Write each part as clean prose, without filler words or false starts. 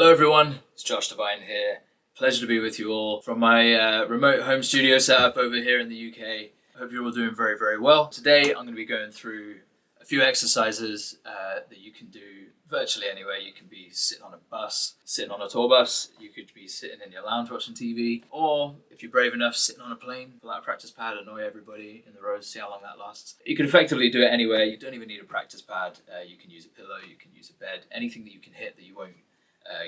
Hello everyone, it's Josh Devine here. Pleasure to be with you all from my remote home studio setup over here in the UK. I hope you're all doing very, very well. Today I'm going to be going through a few exercises that you can do virtually anywhere. You can be sitting on a bus, sitting on a tour bus, you could be sitting in your lounge watching TV, or if you're brave enough, sitting on a plane, pull out a practice pad, annoy everybody in the rows, see how long that lasts. You can effectively do it anywhere. You don't even need a practice pad. You can use a pillow, you can use a bed, anything that you can hit that you won't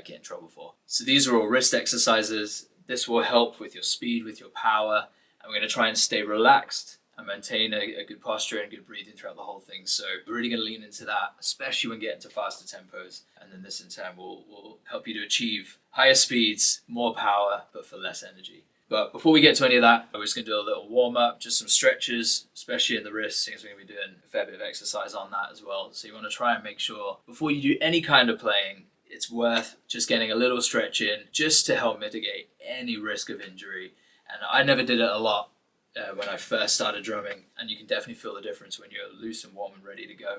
get in trouble for. So these are all wrist exercises. This will help with your speed, with your power, and we're going to try and stay relaxed and maintain a good posture and good breathing throughout the whole thing. So we're really going to lean into that, especially when getting to faster tempos, and then this in turn will help you to achieve higher speeds, more power, but for less energy. But before we get to any of that, we're just going to do a little warm-up, just some stretches, especially in the wrists, since we're going to be doing a fair bit of exercise on that as well. So you want to try and make sure, before you do any kind of playing, it's worth just getting a little stretch in just to help mitigate any risk of injury. And I never did it a lot when I first started drumming, and you can definitely feel the difference when you're loose and warm and ready to go.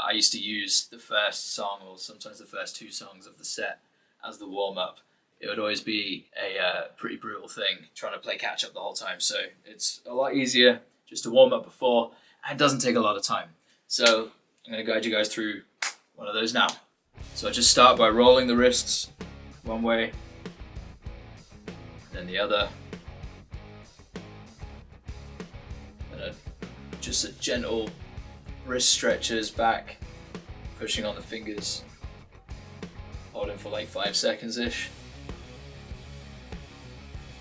I used to use the first song or sometimes the first two songs of the set as the warm-up. It would always be a pretty brutal thing trying to play catch-up the whole time. So it's a lot easier just to warm up before, and it doesn't take a lot of time. So I'm going to guide you guys through one of those now. So I just start by rolling the wrists one way, then the other, and just a gentle wrist stretches back, pushing on the fingers, holding for like 5 seconds-ish.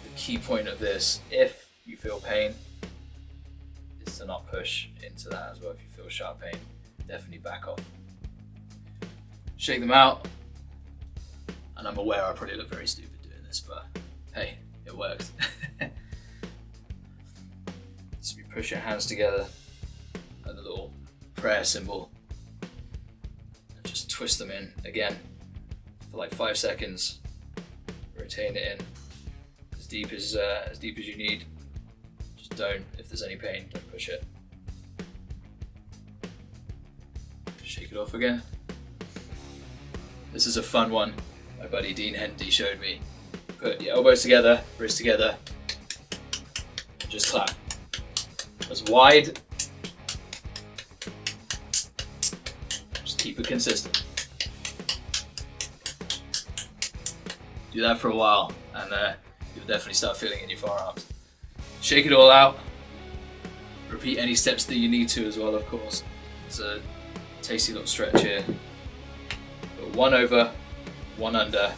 The key point of this, if you feel pain, is to not push into that as well. If you feel sharp pain, definitely back off. Shake them out, and I'm aware I probably look very stupid doing this, but hey, it works. So you push your hands together like the little prayer symbol, and just twist them in again for like 5 seconds. Rotate it in as deep as you need. Just don't, if there's any pain, don't push it. Shake it off again. This is a fun one my buddy Dean Hendy showed me. Put your elbows together, wrists together, and just clap. As wide. Just keep it consistent. Do that for a while, and you'll definitely start feeling it in your forearms. Shake it all out. Repeat any steps that you need to as well, of course. It's a tasty little stretch here. One over, one under,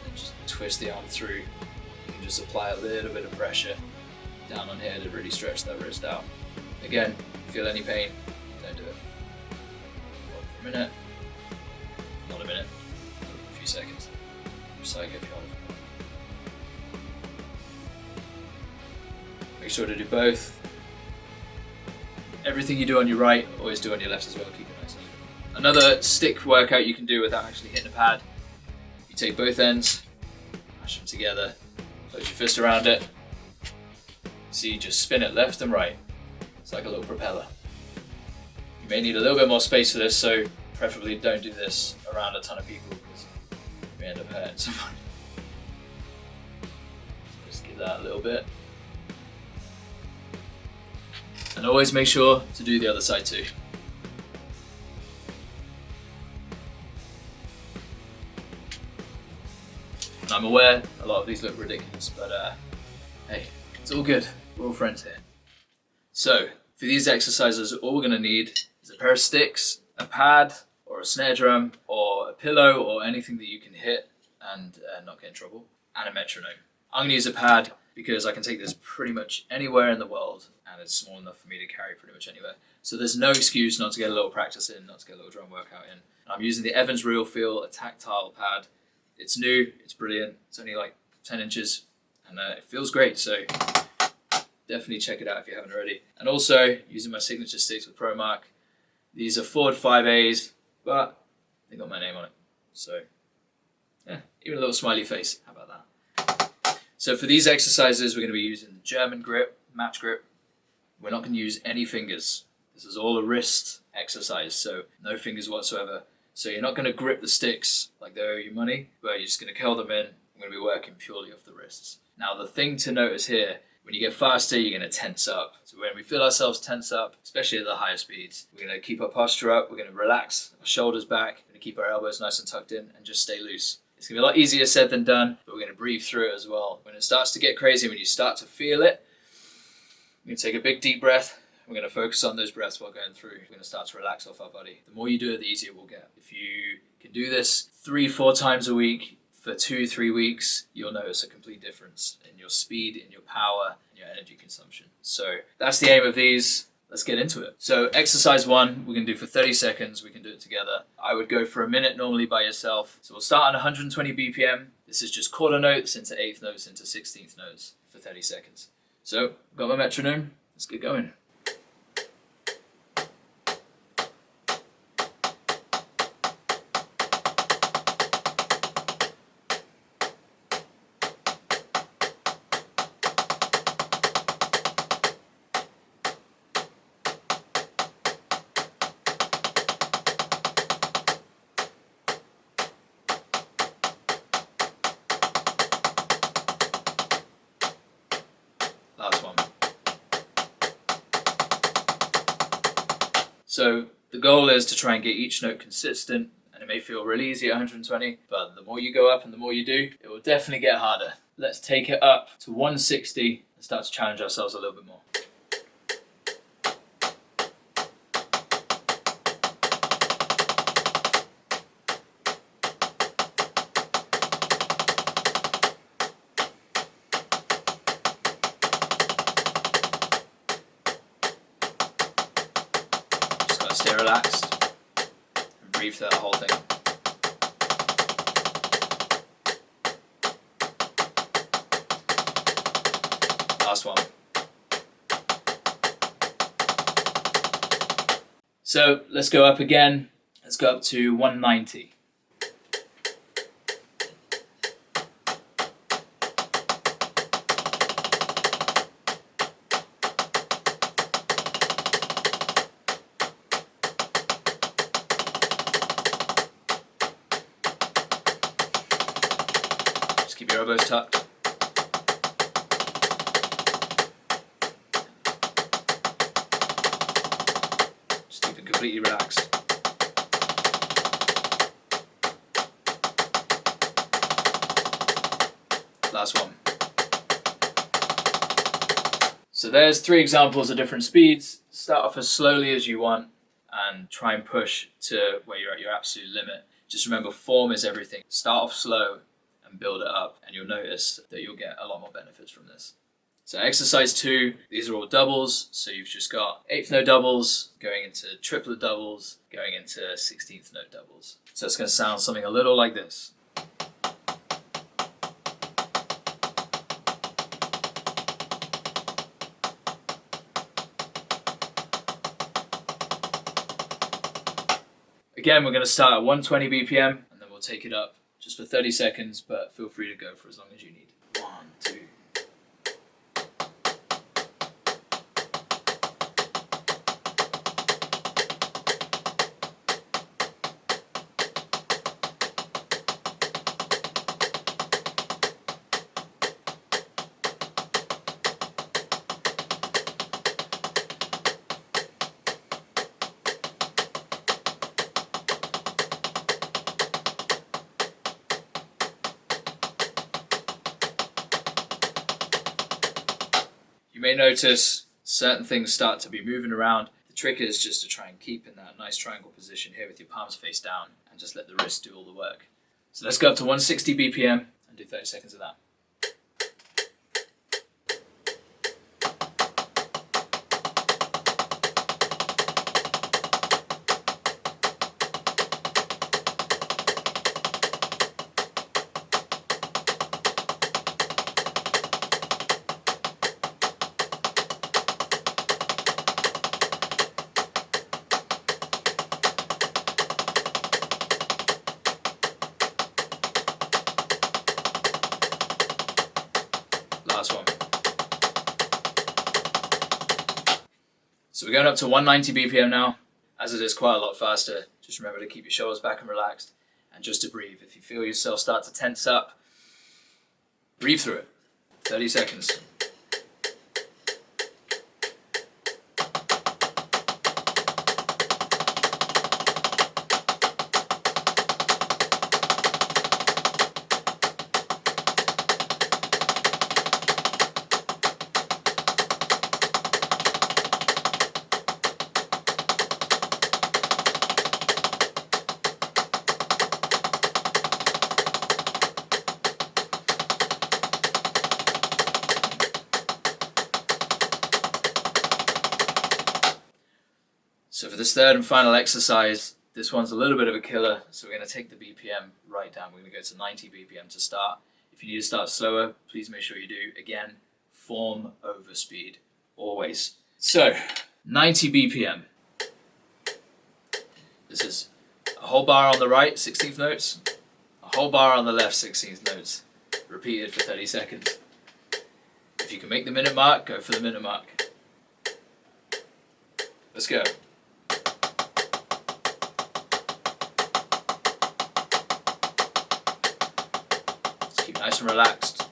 and just twist the arm through. You can just apply a little bit of pressure down on here to really stretch that wrist out. Again, feel any pain, don't do it. Hold for a minute, not a minute, a few seconds. Psycho if you want. Make sure to do both. Everything you do on your right, always do on your left as well. Keep it nice and even. Another stick workout you can do without actually hitting a pad. You take both ends, mash them together, close your fist around it. See, just spin it left and right. It's like a little propeller. You may need a little bit more space for this, so preferably don't do this around a ton of people because you may end up hurting someone. So just give that a little bit. And always make sure to do the other side too. I'm aware a lot of these look ridiculous, but hey, it's all good. We're all friends here. So for these exercises, all we're going to need is a pair of sticks, a pad, or a snare drum, or a pillow, or anything that you can hit and not get in trouble, and a metronome. I'm going to use a pad because I can take this pretty much anywhere in the world, and it's small enough for me to carry pretty much anywhere. So there's no excuse not to get a little practice in, not to get a little drum workout in. I'm using the Evans Real Feel, a tactile pad. It's new, it's brilliant, it's only like 10 inches, and it feels great, so definitely check it out if you haven't already. And also, using my signature sticks with ProMark. These are Ford 5As, but they got my name on it. So, yeah, even a little smiley face, how about that? So for these exercises, we're going to be using the German grip, match grip. We're not going to use any fingers. This is all a wrist exercise, so no fingers whatsoever. So you're not going to grip the sticks like they owe you money, but you're just going to curl them in. I'm going to be working purely off the wrists. Now the thing to notice here, when you get faster, you're going to tense up. So when we feel ourselves tense up, especially at the higher speeds, we're going to keep our posture up, we're going to relax our shoulders back, we're going to keep our elbows nice and tucked in and just stay loose. It's going to be a lot easier said than done, but we're going to breathe through it as well. When it starts to get crazy, when you start to feel it, we're going to take a big deep breath. We're going to focus on those breaths while going through. We're going to start to relax off our body. The more you do it, the easier it will get. If you can do this 3-4 times a week for 2-3 weeks, you'll notice a complete difference in your speed, in your power, and your energy consumption. So that's the aim of these. Let's get into it. So exercise 1, we're going to do for 30 seconds. We can do it together. I would go for a minute normally by yourself. So we'll start on 120 BPM. This is just quarter notes into eighth notes into 16th notes for 30 seconds. So got my metronome. Let's get going. Last one. So the goal is to try and get each note consistent, and it may feel really easy at 120, but the more you go up and the more you do, it will definitely get harder. Let's take it up to 160 and start to challenge ourselves a little bit more. Stay relaxed and breathe through that whole thing. Last one. So let's go up again. Let's go up to 190. Keep your elbows tucked. Just keep it completely relaxed. Last one. So there's 3 examples of different speeds. Start off as slowly as you want and try and push to where you're at your absolute limit. Just remember, form is everything. Start off slow and build it up, and you'll notice that you'll get a lot more benefits from this. So exercise 2, these are all doubles. So you've just got 8th note doubles, going into triplet doubles, going into 16th note doubles. So it's going to sound something a little like this. Again, we're going to start at 120 BPM, and then we'll take it up just for 30 seconds, but feel free to go for as long as you need. 1, 2. You may notice certain things start to be moving around. The trick is just to try and keep in that nice triangle position here with your palms face down and just let the wrist do all the work. So let's go up to 160 BPM and do 30 seconds of that. Last one. So we're going up to 190 BPM now. As it is quite a lot faster, Just remember to keep your shoulders back and relaxed, and just to breathe. If you feel yourself start to tense up, breathe through it. 30 seconds. So for this third and final exercise, this one's a little bit of a killer, so we're going to take the BPM right down. We're going to go to 90 BPM to start. If you need to start slower, please make sure you do. Again, form over speed, always. So, 90 BPM. This is a whole bar on the right, 16th notes, a whole bar on the left, 16th notes, repeated for 30 seconds. If you can make the minute mark, go for the minute mark. Let's go. Nice and relaxed.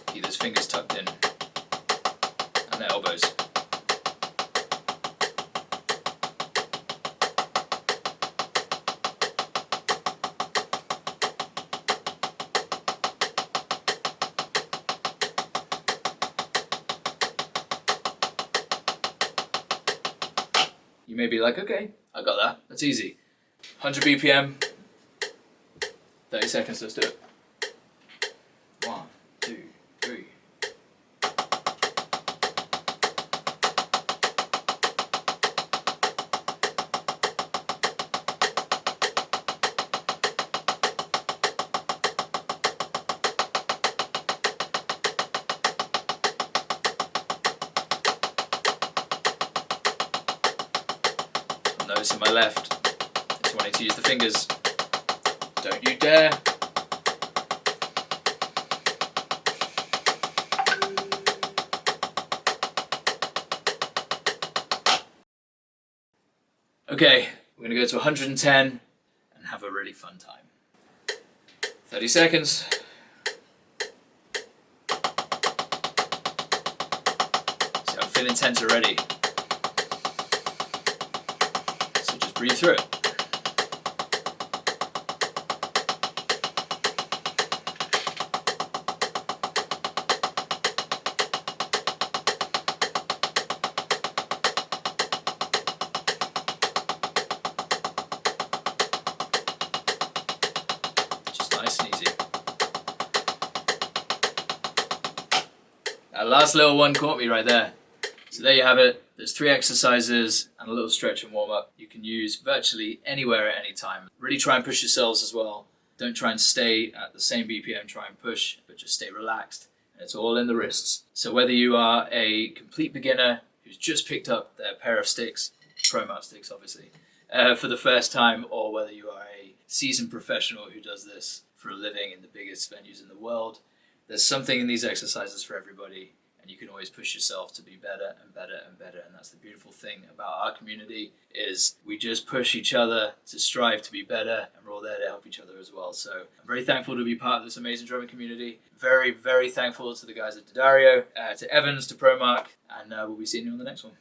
Keep those fingers tucked in and the elbows. You may be like, okay, I got that. That's easy. 100 BPM. 30 seconds, let's do it. 1, 2, 3. Notice in my left, just wanting to use the fingers. Don't you dare. Okay, we're going to go to 110 and have a really fun time. 30 seconds. See, I'm feeling tense already. So just breathe through it. Nice and easy. That last little one caught me right there. So there you have it. There's 3 exercises and a little stretch and warm up you can use virtually anywhere at any time. Really try and push yourselves as well. Don't try and stay at the same BPM, try and push, but just stay relaxed. And it's all in the wrists. So whether you are a complete beginner who's just picked up their pair of sticks, ProMat sticks obviously, for the first time, or whether you are a seasoned professional who does this for a living in the biggest venues in the world, there's something in these exercises for everybody, and you can always push yourself to be better and better and better. And that's the beautiful thing about our community, is we just push each other to strive to be better, and we're all there to help each other as well. So I'm very thankful to be part of this amazing drumming community. Very, very thankful to the guys at D'Addario, to Evans, to ProMark, and we'll be seeing you on the next one.